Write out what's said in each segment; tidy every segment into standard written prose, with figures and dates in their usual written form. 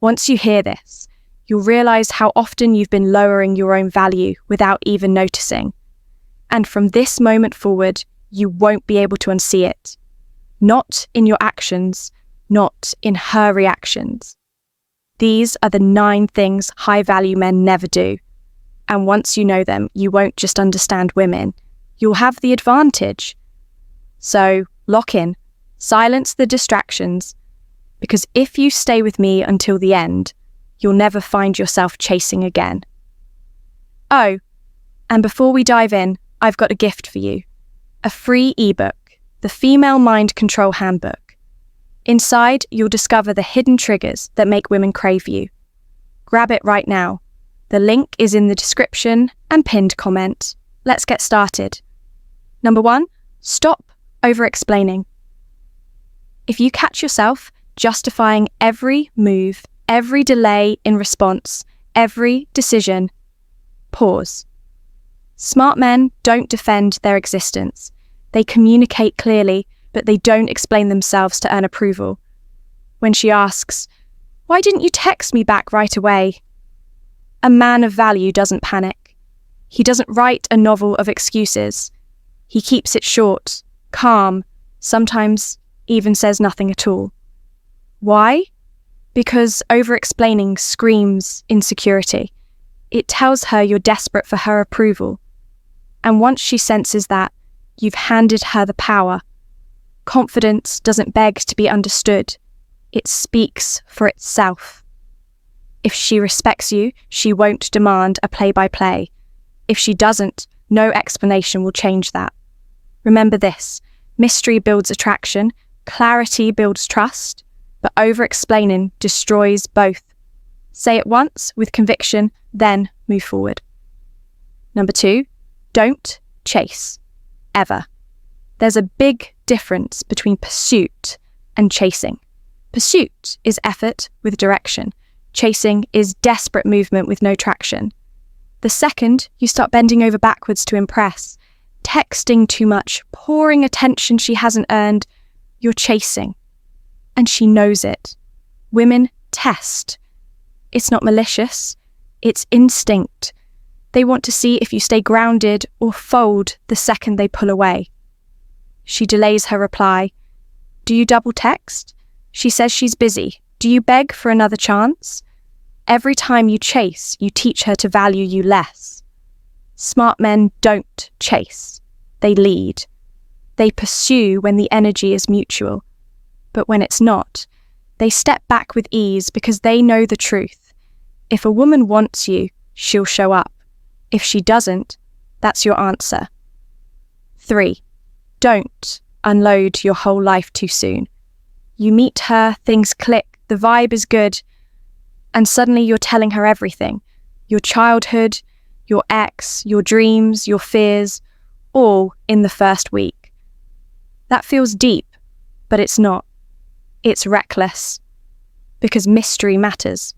Once you hear this, you'll realize how often you've been lowering your own value without even noticing. And from this moment forward, you won't be able to unsee it. Not in your actions, not in her reactions. These are the 9 things high-value men never do. And once you know them, you won't just understand women. You'll have the advantage. So, lock in, silence the distractions, because if you stay with me until the end, you'll never find yourself chasing again. Oh, and before we dive in, I've got a gift for you. A free ebook, the Female Mind Control Handbook. Inside, you'll discover the hidden triggers that make women crave you. Grab it right now. The link is in the description and pinned comment. Let's get started. Number 1, stop over-explaining. If you catch yourself justifying every move, every delay in response, every decision, pause. Smart men don't defend their existence. They communicate clearly, but they don't explain themselves to earn approval. When she asks, "Why didn't you text me back right away?" A man of value doesn't panic. He doesn't write a novel of excuses. He keeps it short, calm, sometimes even says nothing at all. Why? Because over-explaining screams insecurity. It tells her you're desperate for her approval. And once she senses that, you've handed her the power. Confidence doesn't beg to be understood. It speaks for itself. If she respects you, she won't demand a play-by-play. If she doesn't, no explanation will change that. Remember this, mystery builds attraction, clarity builds trust, but over-explaining destroys both. Say it once with conviction, then move forward. Number 2, don't chase. Ever. There's a big difference between pursuit and chasing. Pursuit is effort with direction. Chasing is desperate movement with no traction. The second you start bending over backwards to impress, texting too much, pouring attention she hasn't earned, you're chasing. And she knows it. Women test. It's not malicious. It's instinct. They want to see if you stay grounded or fold the second they pull away. She delays her reply. Do you double text? She says she's busy. Do you beg for another chance? Every time you chase, you teach her to value you less. Smart men don't chase. They lead. They pursue when the energy is mutual. But when it's not, they step back with ease because they know the truth. If a woman wants you, she'll show up. If she doesn't, that's your answer. 3, don't unload your whole life too soon. You meet her, things click, the vibe is good, and suddenly you're telling her everything. Your childhood, your ex, your dreams, your fears, all in the first week. That feels deep, but it's not. It's reckless, because mystery matters.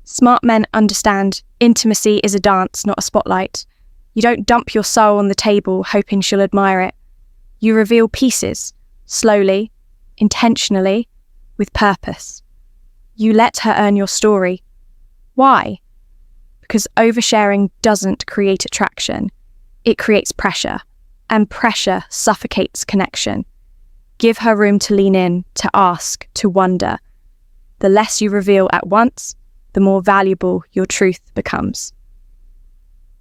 Smart men understand intimacy is a dance, not a spotlight. You don't dump your soul on the table hoping she'll admire it. You reveal pieces, slowly, intentionally, with purpose. You let her earn your story. Why? Because oversharing doesn't create attraction. It creates pressure, and pressure suffocates connection. Give her room to lean in, to ask, to wonder. The less you reveal at once, the more valuable your truth becomes.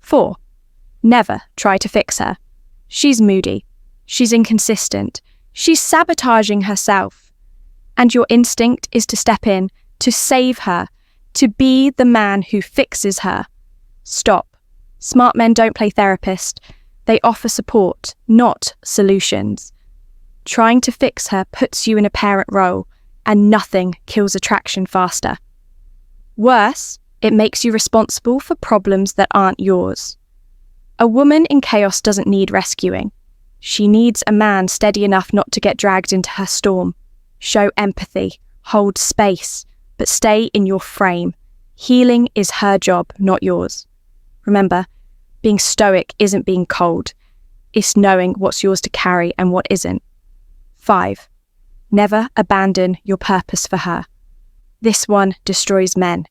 4, never try to fix her. She's moody. She's inconsistent. She's sabotaging herself. And your instinct is to step in, to save her, to be the man who fixes her. Stop. Smart men don't play therapist. They offer support, not solutions. Trying to fix her puts you in a parent role, and nothing kills attraction faster. Worse, it makes you responsible for problems that aren't yours. A woman in chaos doesn't need rescuing. She needs a man steady enough not to get dragged into her storm. Show empathy, hold space, but stay in your frame. Healing is her job, not yours. Remember, being stoic isn't being cold. It's knowing what's yours to carry and what isn't. 5, never abandon your purpose for her. This one destroys men.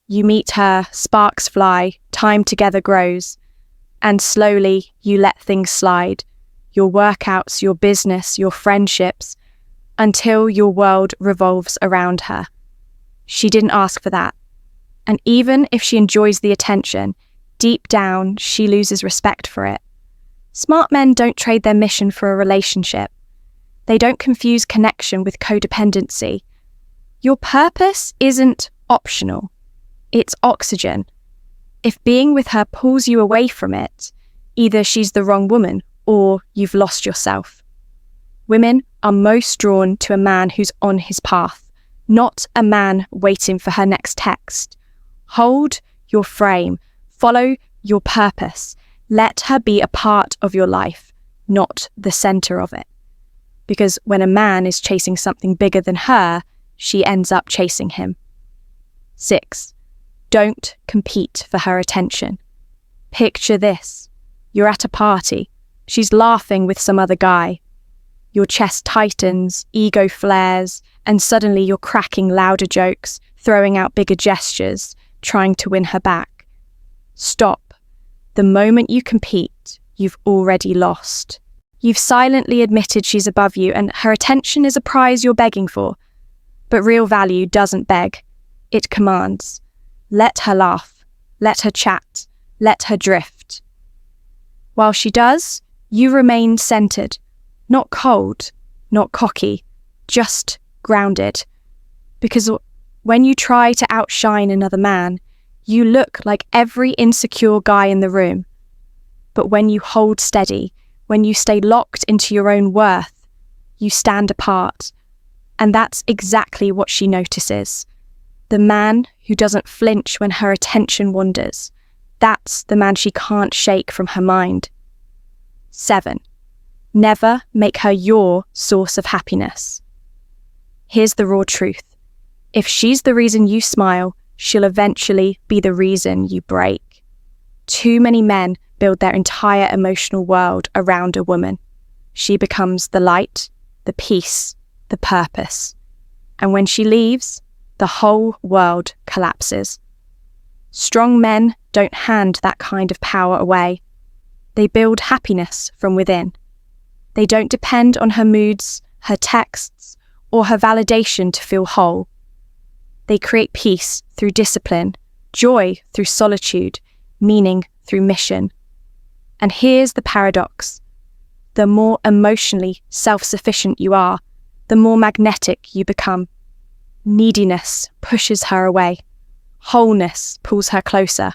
You meet her, sparks fly, time together grows, and slowly you let things slide. Your workouts, your business, your friendships, until your world revolves around her. She didn't ask for that. And even if she enjoys the attention, deep down she loses respect for it. Smart men don't trade their mission for a relationship. They don't confuse connection with codependency. Your purpose isn't optional. It's oxygen. If being with her pulls you away from it, either she's the wrong woman or you've lost yourself. Women are most drawn to a man who's on his path, not a man waiting for her next text. Hold your frame. Follow your purpose. Let her be a part of your life, not the center of it. Because when a man is chasing something bigger than her, she ends up chasing him. 6. Don't compete for her attention. Picture this. You're at a party. She's laughing with some other guy. Your chest tightens, ego flares, and suddenly you're cracking louder jokes, throwing out bigger gestures, trying to win her back. Stop. The moment you compete, you've already lost. You've silently admitted she's above you and her attention is a prize you're begging for. But real value doesn't beg. It commands. Let her laugh. Let her chat. Let her drift. While she does, you remain centered. Not cold, not cocky, just grounded. Because when you try to outshine another man, you look like every insecure guy in the room. But when you hold steady, when you stay locked into your own worth, you stand apart. And that's exactly what she notices. The man who doesn't flinch when her attention wanders. That's the man she can't shake from her mind. 7. Never make her your source of happiness. Here's the raw truth. If she's the reason you smile, she'll eventually be the reason you break. Too many men build their entire emotional world around a woman. She becomes the light, the peace, the purpose. And when she leaves, the whole world collapses. Strong men don't hand that kind of power away. They build happiness from within. They don't depend on her moods, her texts, or her validation to feel whole. They create peace through discipline, joy through solitude, meaning through mission. And here's the paradox. The more emotionally self-sufficient you are, the more magnetic you become. Neediness pushes her away. Wholeness pulls her closer.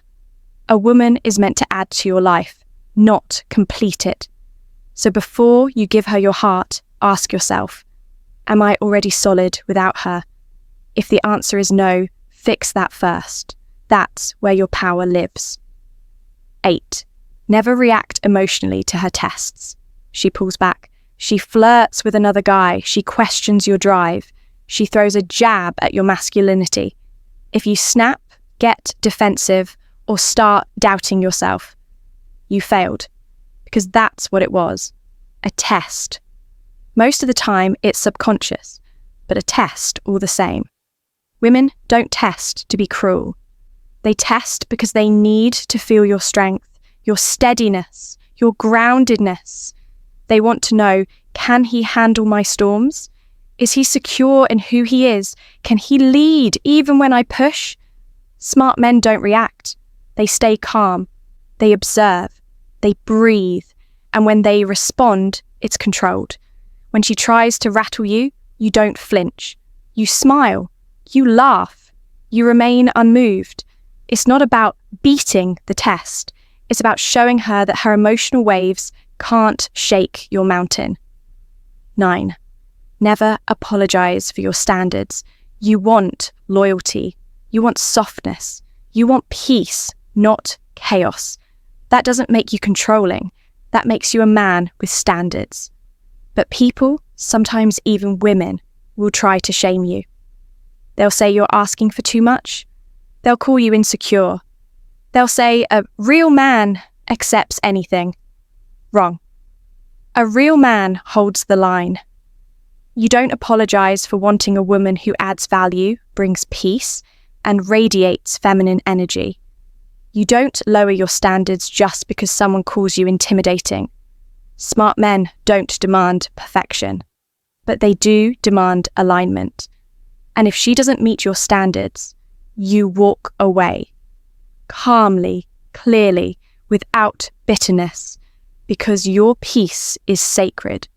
A woman is meant to add to your life, not complete it. So before you give her your heart, ask yourself, am I already solid without her? If the answer is no, fix that first. That's where your power lives. 8. Never react emotionally to her tests. She pulls back. She flirts with another guy. She questions your drive. She throws a jab at your masculinity. If you snap, get defensive, or start doubting yourself, you failed. Because that's what it was. A test. Most of the time, it's subconscious, but a test all the same. Women don't test to be cruel. They test because they need to feel your strength, your steadiness, your groundedness. They want to know, can he handle my storms? Is he secure in who he is? Can he lead even when I push? Smart men don't react. They stay calm. They observe. They breathe. And when they respond, it's controlled. When she tries to rattle you, you don't flinch. You smile. You laugh. You remain unmoved. It's not about beating the test. It's about showing her that her emotional waves can't shake your mountain. 9. Never apologize for your standards. You want loyalty. You want softness. You want peace, not chaos. That doesn't make you controlling. That makes you a man with standards. But people, sometimes even women, will try to shame you. They'll say you're asking for too much. They'll call you insecure. They'll say a real man accepts anything. Wrong. A real man holds the line. You don't apologize for wanting a woman who adds value, brings peace, and radiates feminine energy. You don't lower your standards just because someone calls you intimidating. Smart men don't demand perfection, but they do demand alignment. And if she doesn't meet your standards, you walk away. Calmly, clearly, without bitterness, because your peace is sacred.